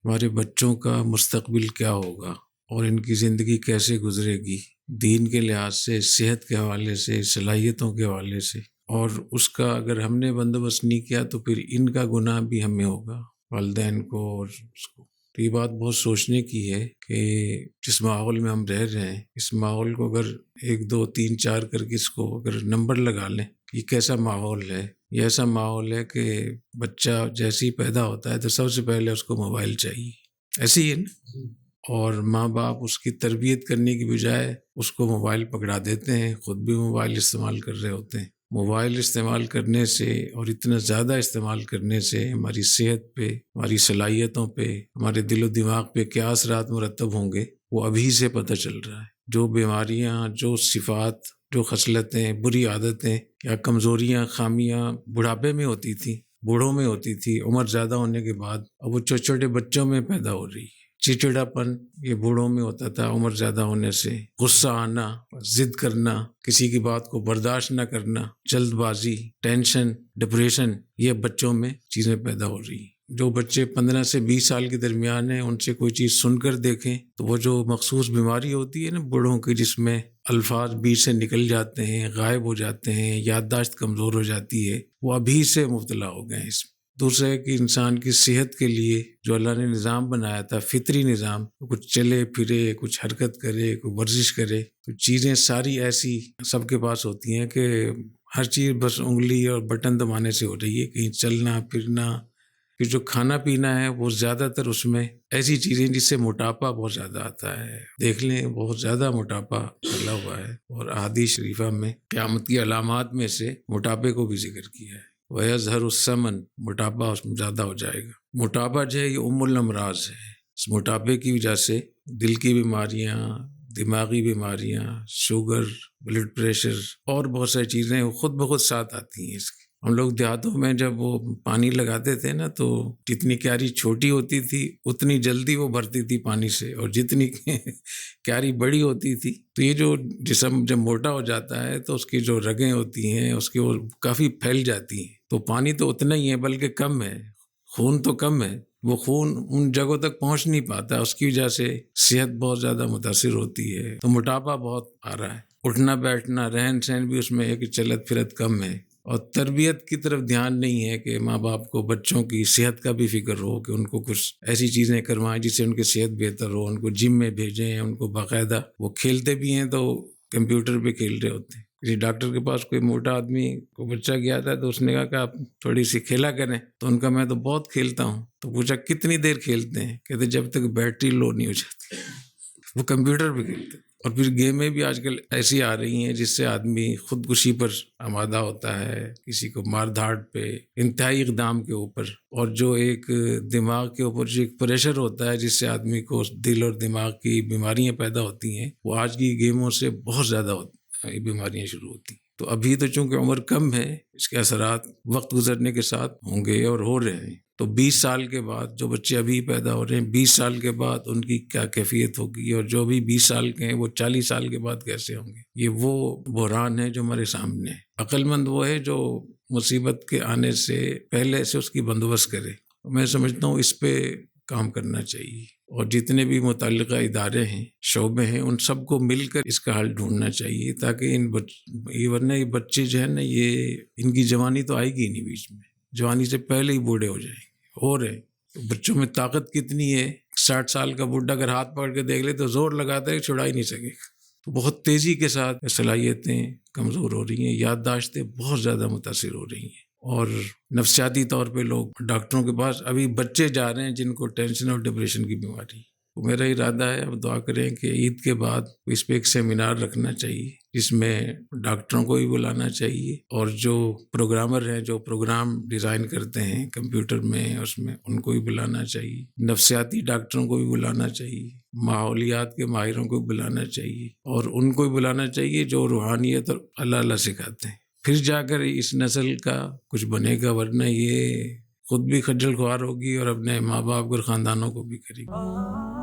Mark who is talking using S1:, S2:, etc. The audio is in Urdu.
S1: ہمارے بچوں کا مستقبل کیا ہوگا اور ان کی زندگی کیسے گزرے گی، دین کے لحاظ سے، صحت کے حوالے سے، صلاحیتوں کے حوالے سے، اور اس کا اگر ہم نے بندوبست نہیں کیا تو پھر ان کا گناہ بھی ہمیں ہوگا، والدین کو اور اس کو۔ تو یہ بات بہت سوچنے کی ہے کہ جس ماحول میں ہم رہ رہے ہیں، اس ماحول کو اگر 1 2 3 4 کر کے اس کو اگر نمبر لگا لیں، یہ کیسا ماحول ہے۔ یہ ایسا ماحول ہے کہ بچہ جیسے ہی پیدا ہوتا ہے تو سب سے پہلے اس کو موبائل چاہیے، ایسے ہی ہے نا، اور ماں باپ اس کی تربیت کرنے کی بجائے اس کو موبائل پکڑا دیتے ہیں، خود بھی موبائل استعمال کر رہے ہوتے ہیں۔ موبائل استعمال کرنے سے اور اتنا زیادہ استعمال کرنے سے ہماری صحت پہ، ہماری صلاحیتوں پہ، ہمارے دل و دماغ پہ کیا اثرات مرتب ہوں گے وہ ابھی سے پتہ چل رہا ہے۔ جو بیماریاں، جو صفات، جو خصلتیں، بری عادتیں یا کمزوریاں، خامیاں بڑھاپے میں ہوتی تھیں، بوڑھوں میں ہوتی تھی، عمر زیادہ ہونے کے بعد، اب وہ چھوٹے چھوٹے بچوں میں پیدا ہو رہی ہے۔ چڑچڑاپن یہ بوڑھوں میں ہوتا تھا عمر زیادہ ہونے سے، غصہ آنا، ضد کرنا، کسی کی بات کو برداشت نہ کرنا، جلد بازی، ٹینشن، ڈپریشن، یہ بچوں میں چیزیں پیدا ہو رہی ہیں۔ جو بچے 15 سے 20 سال کے درمیان ہیں، ان سے کوئی چیز سن کر دیکھیں تو وہ جو مخصوص بیماری ہوتی ہے نا بوڑھوں کی، جس میں الفاظ بیچ سے نکل جاتے ہیں، غائب ہو جاتے ہیں، یادداشت کمزور ہو جاتی ہے، وہ ابھی سے مبتلا ہو گئے ہیں اس میں۔ دوسرا ہے کہ انسان کی صحت کے لیے جو اللہ نے نظام بنایا تھا، فطری نظام، کچھ چلے پھرے، کچھ حرکت کرے، کوئی ورزش کرے، تو چیزیں ساری ایسی سب کے پاس ہوتی ہیں کہ ہر چیز بس انگلی اور بٹن دبانے سے ہو رہی ہے، کہیں چلنا پھرنا۔ پھر جو کھانا پینا ہے وہ زیادہ تر اس میں ایسی چیزیں جس سے موٹاپا بہت زیادہ آتا ہے، دیکھ لیں بہت زیادہ موٹاپا پھیلا ہوا ہے، اور احادیث شریفہ میں قیامت کی علامات میں سے موٹاپے کو بھی ذکر کیا ہے۔ وَيَظْهَرُ السَّمَنُ، موٹاپا اس میں زیادہ ہو جائے گا۔ موٹاپا جو ہے یہ الامراض ہے۔ اس موٹاپے کی وجہ سے دل کی بیماریاں، دماغی بیماریاں، شوگر، بلڈ پریشر اور بہت ساری چیزیں وہ خود بخود ساتھ آتی ہیں اس کی۔ ہم لوگ دیہاتوں میں جب وہ پانی لگاتے تھے نا تو جتنی کیاری چھوٹی ہوتی تھی اتنی جلدی وہ بھرتی تھی پانی سے، اور جتنی کیاری بڑی ہوتی تھی تو یہ جو جسم جب موٹا ہو جاتا ہے تو اس کی جو رگیں ہوتی ہیں اس کی وہ کافی پھیل جاتی ہیں، تو پانی تو اتنا ہی ہے بلکہ کم ہے، خون تو کم ہے، وہ خون ان جگہوں تک پہنچ نہیں پاتا، اس کی وجہ سے صحت بہت زیادہ متاثر ہوتی ہے، تو موٹاپا بہت آ رہا ہے۔ اٹھنا بیٹھنا، رہن سہن بھی اس میں ہے کہ چلت پھرت کم ہے، اور تربیت کی طرف دھیان نہیں ہے کہ ماں باپ کو بچوں کی صحت کا بھی فکر ہو کہ ان کو کچھ ایسی چیزیں کروائیں جس سے ان کی صحت بہتر ہو، ان کو جم میں بھیجیں، ان کو باقاعدہ وہ کھیلتے بھی ہیں تو کمپیوٹر پہ کھیل رہے ہوتے ہیں۔ کسی ڈاکٹر کے پاس کوئی موٹا آدمی کو بچہ گیا تھا تو اس نے کہا کہ آپ تھوڑی سی کھیلا کریں، تو ان کا میں تو بہت کھیلتا ہوں، تو پوچھا کتنی دیر کھیلتے ہیں، کہتے جب تک بیٹری لو نہیں ہو جاتی۔ وہ کمپیوٹر پہ کھیلتے ہیں۔ اور پھر گیمیں بھی آج کل ایسی آ رہی ہیں جس سے آدمی خودکشی پر آمادہ ہوتا ہے، کسی کو مار دھاڑ پہ، انتہائی اقدام کے اوپر، اور جو ایک دماغ کے اوپر جو ایک پریشر ہوتا ہے جس سے آدمی کو دل اور دماغ کی بیماریاں پیدا ہوتی ہیں، وہ آج کی گیموں سے بہت زیادہ بیماریاں شروع ہوتی ہیں۔ تو ابھی تو چونکہ عمر کم ہے، اس کے اثرات وقت گزرنے کے ساتھ ہوں گے اور ہو رہے ہیں۔ تو 20 سال کے بعد جو بچے ابھی پیدا ہو رہے ہیں، 20 سال کے بعد ان کی کیا کیفیت ہوگی، اور جو بھی 20 سال کے ہیں وہ 40 سال کے بعد کیسے ہوں گے، یہ وہ بحران ہے جو ہمارے سامنے ہے۔ عقل مند وہ ہے جو مصیبت کے آنے سے پہلے سے اس کی بندوبست کرے۔ میں سمجھتا ہوں اس پہ کام کرنا چاہیے، اور جتنے بھی متعلقہ ادارے ہیں، شعبے ہیں، ان سب کو مل کر اس کا حل ڈھونڈنا چاہیے، تاکہ ورنہ یہ بچے جو ہے نا، یہ ان کی جوانی تو آئے گی نہیں، بیچ میں جوانی سے پہلے ہی بوڑھے ہو جائیں گے۔ ہو رہے بچوں میں طاقت کتنی ہے، 60 سال کا بڈھا اگر ہاتھ پکڑ کے دیکھ لے تو زور لگاتا ہے، چھڑا ہی نہیں سکے گا۔ تو بہت تیزی کے ساتھ صلاحیتیں کمزور ہو رہی ہیں، یادداشتیں بہت زیادہ متاثر ہو رہی ہیں، اور نفسیاتی طور پہ لوگ ڈاکٹروں کے پاس ابھی بچے جا رہے ہیں جن کو ٹینشن اور ڈپریشن کی بیماری۔ تو میرا ارادہ ہے، اب دعا کریں کہ عید کے بعد اس پہ ایک سیمینار رکھنا چاہیے، جس میں ڈاکٹروں کو بھی بلانا چاہیے، اور جو پروگرامر ہیں، جو پروگرام ڈیزائن کرتے ہیں کمپیوٹر میں، اس میں ان کو بھی بلانا چاہیے، نفسیاتی ڈاکٹروں کو بھی بلانا چاہیے، ماحولیات کے ماہروں کو بھی بلانا چاہیے، اور ان کو بھی بلانا چاہیے جو روحانیت اور اللہ اللہ سکھاتے ہیں۔ پھر جا کر اس نسل کا کچھ بنے گا، ورنہ یہ خود بھی خجل خوار ہوگی اور اپنے ماں باپ اور خاندانوں کو بھی کرے گی۔